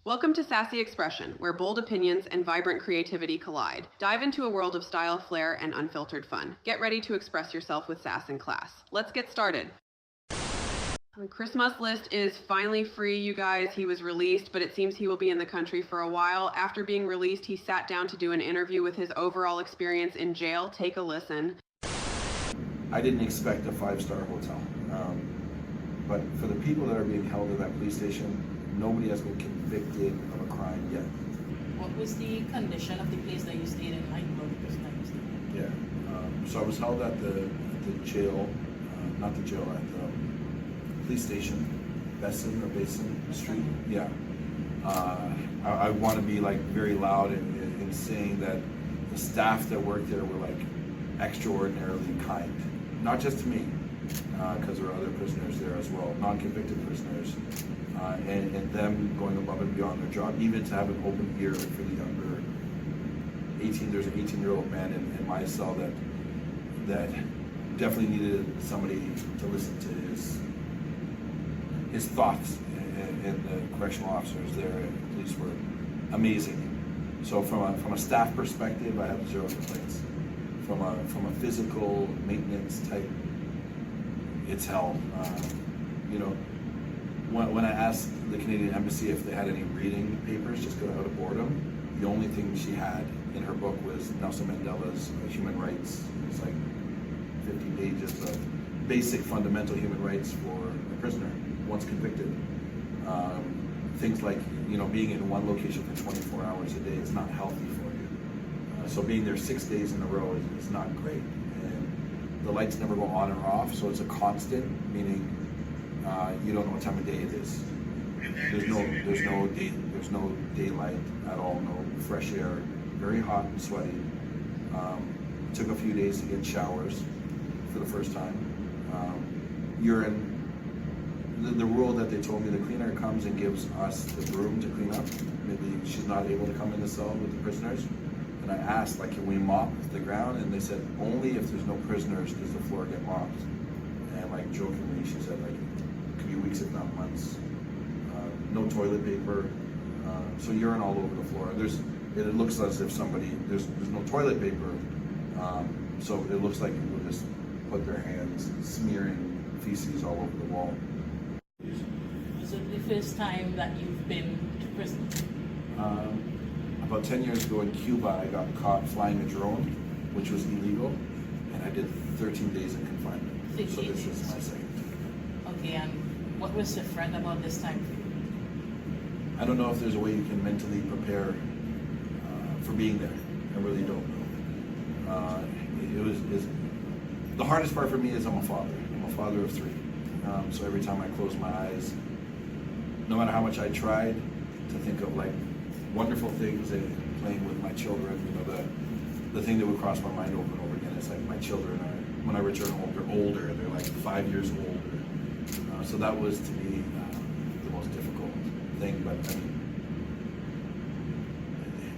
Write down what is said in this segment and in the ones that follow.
Welcome to Sassy Expression, where bold opinions and vibrant creativity collide. Dive into a world of style, flair, and unfiltered fun. Get ready to express yourself with sass and class. Let's get started. Christmas List is finally free, you guys. He was released, but it seems he will be in the country for a while. After being released, he sat down to do an interview with his overall experience in jail. Take a listen. I didn't expect a five-star hotel, but for the people that are being held in that police station, nobody has been convicted of a crime yet. What was the condition of the place that you stayed in, like the prison that you stayed in? Yeah, so I was held at the jail, not the jail, at the police station, Basin Street. Yeah, I want to be like very loud in saying that the staff that worked there were like extraordinarily kind, not just to me, because there are other prisoners there as well, non-convicted prisoners. And them going above and beyond their job, even to have an open ear for the younger 18. There's an 18-year-old man in my cell that definitely needed somebody to listen to his thoughts, and the correctional officers there and the police were amazing. So from a staff perspective, I have zero complaints. From a physical maintenance type, it's hell. When I asked the Canadian Embassy if they had any reading papers, just out of boredom, the only thing she had in her book was Nelson Mandela's human rights. It's like 50 pages of basic fundamental human rights for a prisoner once convicted. Things like being in one location for 24 hours a day is not healthy for you. So being there 6 days in a row is not great. And the lights never go on or off, so it's a constant, meaning you don't know what time of day it is. There's no daylight at all, no fresh air, very hot and sweaty. Took a few days to get showers for the first time. Urine, the rule that they told me, the cleaner comes and gives us the broom to clean up. Maybe she's not able to come in the cell with the prisoners. And I asked, can we mop the ground? And they said, only if there's no prisoners does the floor get mopped. And jokingly, she said, could be weeks if not months. No toilet paper, so urine all over the floor. It looks as if there's no toilet paper, so it looks like people just put their hands smearing feces all over the wall. Is it the first time that you've been to prison? About 10 years ago in Cuba, I got caught flying a drone, which was illegal, and I did 13 days in confinement. So this is my second. Okay, and what was different about this time for you? I don't know if there's a way you can mentally prepare for being there. I really don't know. The hardest part for me is I'm a father. I'm a father of three. So every time I close my eyes, no matter how much I tried to think of wonderful things and playing with my children, the thing that would cross my mind over and over again is my children when I return home, they're older. They're 5 years older. So that was to me the most difficult thing, but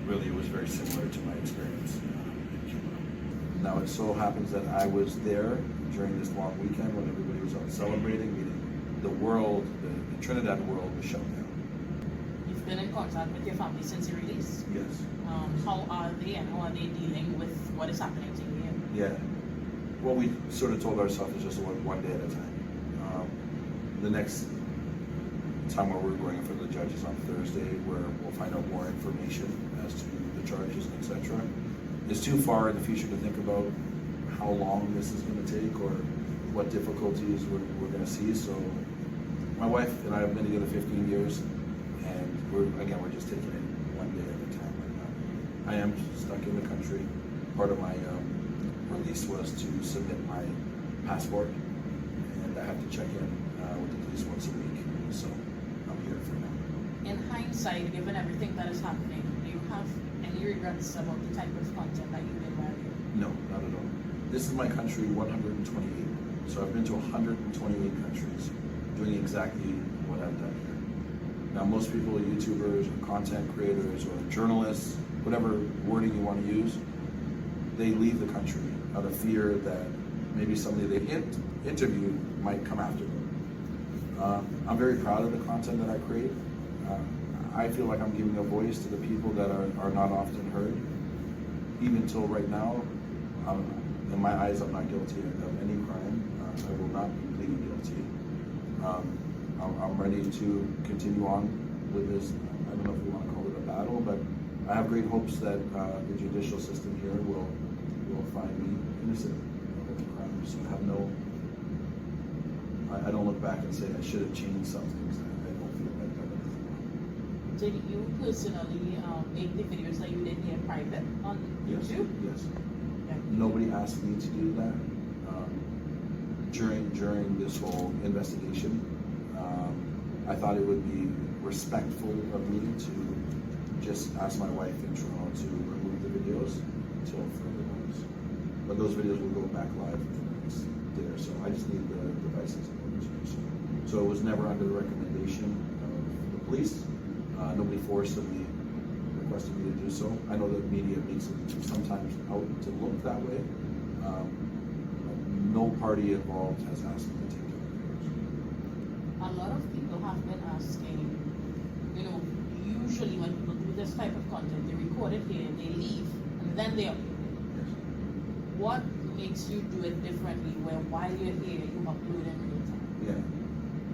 really it was very similar to my experience in Cuba. Now it so happens that I was there during this long weekend when everybody was out celebrating, meaning the world, the Trinidad world was shut down. You've been in contact with your family since your release? Yes. How are they and how are they dealing with what is happening to you? Yeah. What we sort of told ourselves is just one day at a time. The next time where we're going in front of the judges on Thursday, where we'll find out more information as to the charges, etc. It's too far in the future to think about how long this is going to take or what difficulties we're going to see. So my wife and I have been together 15 years, and we're just taking it one day at a time right now. I am stuck in the country. Part of my release was to submit my passport, and I have to check in with the police once a week. So I'm here for now. In hindsight, given everything that is happening, do you have any regrets about the type of content that you did while here? No, not at all. This is my country 128. So I've been to 128 countries doing exactly what I've done here. Now most people, YouTubers or content creators or journalists, whatever wording you want to use, they leave the country out of fear that maybe somebody they interview might come after them. I'm very proud of the content that I create. I feel like I'm giving a voice to the people that are not often heard. Even till right now, in my eyes, I'm not guilty of any crime. I will not be pleading guilty. I'm ready to continue on with this. I don't know if you want to call it a battle, but I have great hopes that the judicial system here will find me innocent of the crime. So I don't look back and say I should have changed some things. I don't feel like that anymore. Did you personally make the videos that you did here private on YouTube? Yes. Yeah. Nobody asked me to do that during this whole investigation. I thought it would be respectful of me to just ask my wife in Toronto to remove the videos until further notice. But those videos will go back live the next day or so. I just need the devices in order to do so. So it was never under the recommendation of the police. Nobody forcibly requested me to do so. I know that media makes it sometimes out to look that way. No party involved has asked me to take down videos. A lot of people have been asking, usually when people do this type of content, they record it here, they leave, and then they upload it. Yes. What makes you do it differently where while you're here, you upload in real time? Yeah,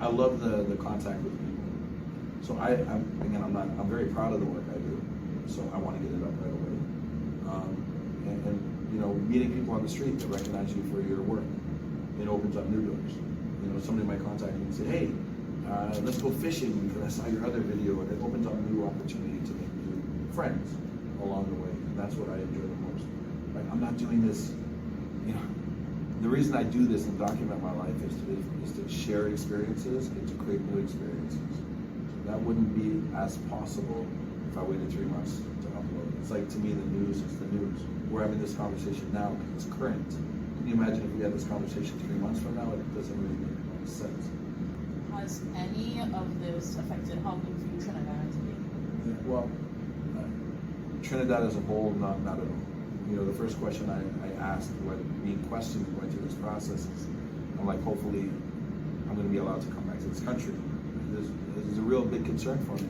I love the contact with people. So I'm very proud of the work I do. So I want to get it up right away. And meeting people on the street that recognize you for your work, it opens up new doors. Somebody might contact me and say, hey, let's go fishing because I saw your other video, and it opens up a new opportunity to make new friends along the way. And that's what I enjoy the most. Like, I'm not doing this, the reason I do this and document my life is to share experiences and to create new experiences. So that wouldn't be as possible if I waited 3 months to upload. It's like, to me, the news is the news. We're having this conversation now because it's current. Can you imagine if we had this conversation 3 months from now? It doesn't really make any sense. Has any of this affected how you view Trinidad today? Yeah, well, Trinidad as a whole, not at all. The first question I asked, being questioned going through this process is, I'm like, hopefully I'm going to be allowed to come back to this country. This is a real big concern for me.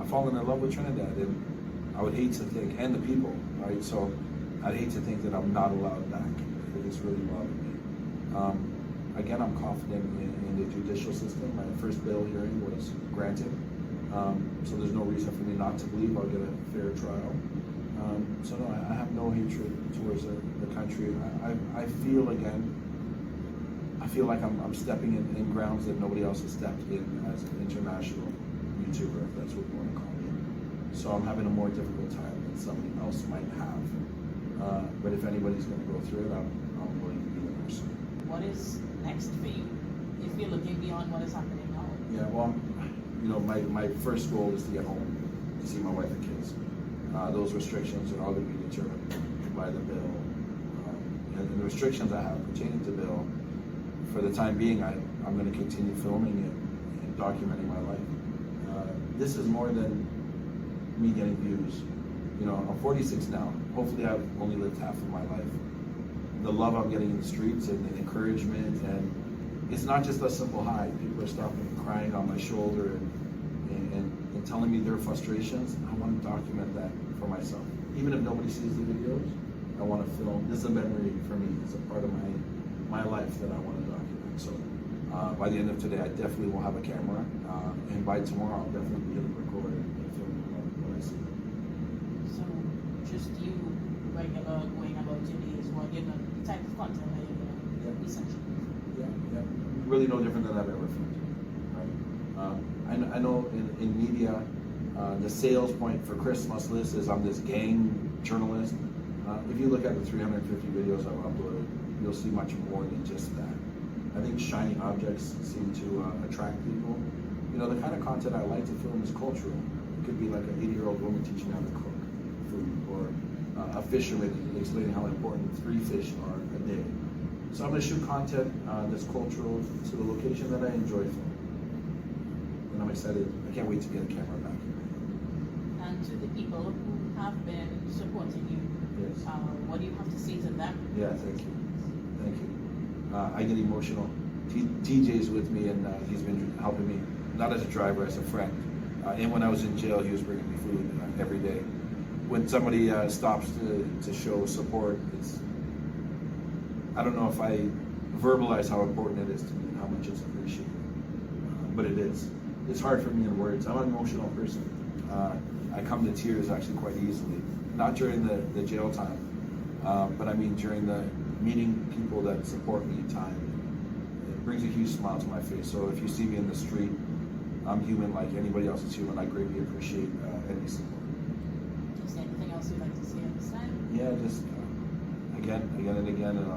I've fallen in love with Trinidad, and I would hate to think, and the people, right? So I'd hate to think that I'm not allowed back. It's really bothered me. Again, I'm confident in the judicial system. My first bail hearing was granted, so there's no reason for me not to believe I'll get a fair trial. So no, I have no hatred towards the country. I feel like I'm stepping in grounds that nobody else has stepped in as an international YouTuber, if that's what you want to call me. So I'm having a more difficult time than somebody else might have. But if anybody's going to go through it, I'm willing to be the person. What is next for you if you're looking beyond what is happening now? Yeah, well, my first goal is to get home to see my wife and kids. Those restrictions are all going to be determined by the bill. And the restrictions I have pertaining to bill, for the time being, I'm going to continue filming it and documenting my life. This is more than me getting views. I'm 46 now. Hopefully I've only lived half of my life. The love I'm getting in the streets and the encouragement, and it's not just a simple hi. People are stopping and crying on my shoulder and telling me their frustrations. I want to document that for myself. Even if nobody sees the videos, I want to film. This is a memory for me. It's a part of my life that I want to document. So by the end of today, I definitely will have a camera. And by tomorrow, I'll definitely be able to record and film what I see. So just you regular going about your days, the type of content that you're doing, essentially. Yeah. Really no different than I've ever filmed. Right? I know in media, the sales point for Christmas list is I'm this gang journalist. If you look at the 350 videos I've uploaded, you'll see much more than just that. I think shiny objects seem to attract people. The kind of content I like to film is cultural. It could be like an 80-year-old woman teaching how to cook food, or a fisherman explaining how important 3 fish are a day. So I'm going to shoot content that's cultural to the location that I enjoy filming. And I'm excited. I can't wait to get a camera back here. And to the people who have been supporting you, Yes. what do you have to say to them? Yeah, thank you. I get emotional. TJ's with me, and he's been helping me, not as a driver, as a friend. And when I was in jail, he was bringing me food every day. When somebody stops to show support, I don't know if I verbalize how important it is to me and how much it's appreciated, but it is. It's hard for me in words. I'm an emotional person. I come to tears actually quite easily, not during the jail time, but I mean during the meeting people that support me time. It brings a huge smile to my face. So if you see me in the street, I'm human like anybody else is human. I greatly appreciate any support. Is there anything else you'd like to say at this time? Yeah, just again and again, and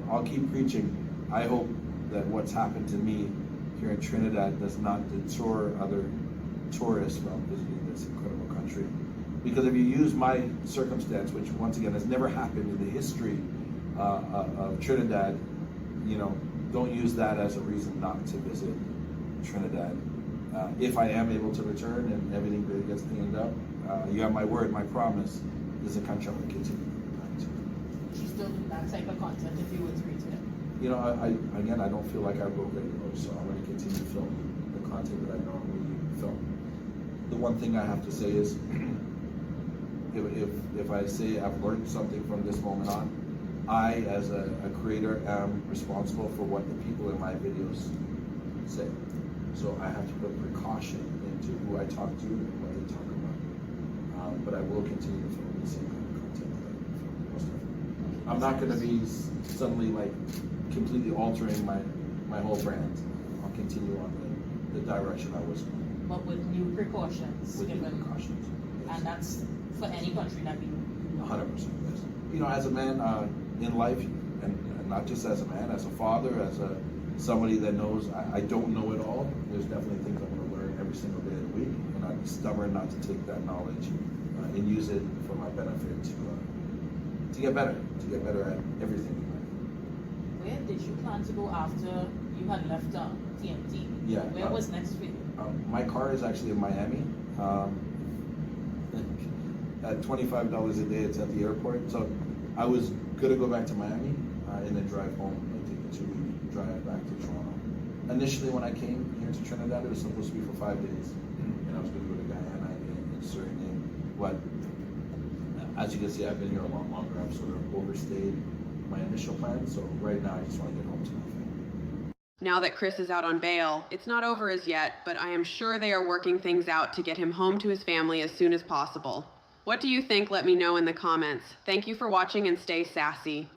I'll keep preaching. I hope that what's happened to me here in Trinidad does not deter other tourists from visiting this incredible country. Because if you use my circumstance, which once again has never happened in the history of Trinidad, don't use that as a reason not to visit Trinidad. If I am able to return and everything really gets cleaned up, you have my word, my promise. This is a country I'm going to continue to come back to. Would you still do that type of content if you were to return? I don't feel like I broke any rules, so I'm going to continue filming the content that I normally film. The one thing I have to say is, if I say I've learned something from this moment on, I, as a creator, am responsible for what the people in my videos say. So I have to put precaution into who I talk to and what they talk about. But I will continue to film the same kind of content that I film most of it. I'm not going to be suddenly like completely altering my whole brand. I'll continue on the direction I was going. But with new precautions. With new precautions. Yes. And that's for any country that you 100%. Yes. As a man in life, and not just as a man, as a father, as somebody that knows I don't know it all. There's definitely things I'm going to learn every single day of the week, and I'm stubborn not to take that knowledge and use it for my benefit to get better at everything in life. Where did you plan to go after you had left TNT? Yeah. Where was next for you? My car is actually in Miami. At $25 a day, it's at the airport. So I was gonna go back to Miami and then drive home, like take a 2-week drive back to Toronto. Initially, when I came here to Trinidad, it was supposed to be for 5 days, and I was gonna go to Guyana and Suriname. But as you can see, I've been here a lot longer. I've sort of overstayed my initial plan. So right now, I just want to get home to my family. Now that Chris is out on bail, it's not over as yet, but I am sure they are working things out to get him home to his family as soon as possible. What do you think? Let me know in the comments. Thank you for watching and stay sassy.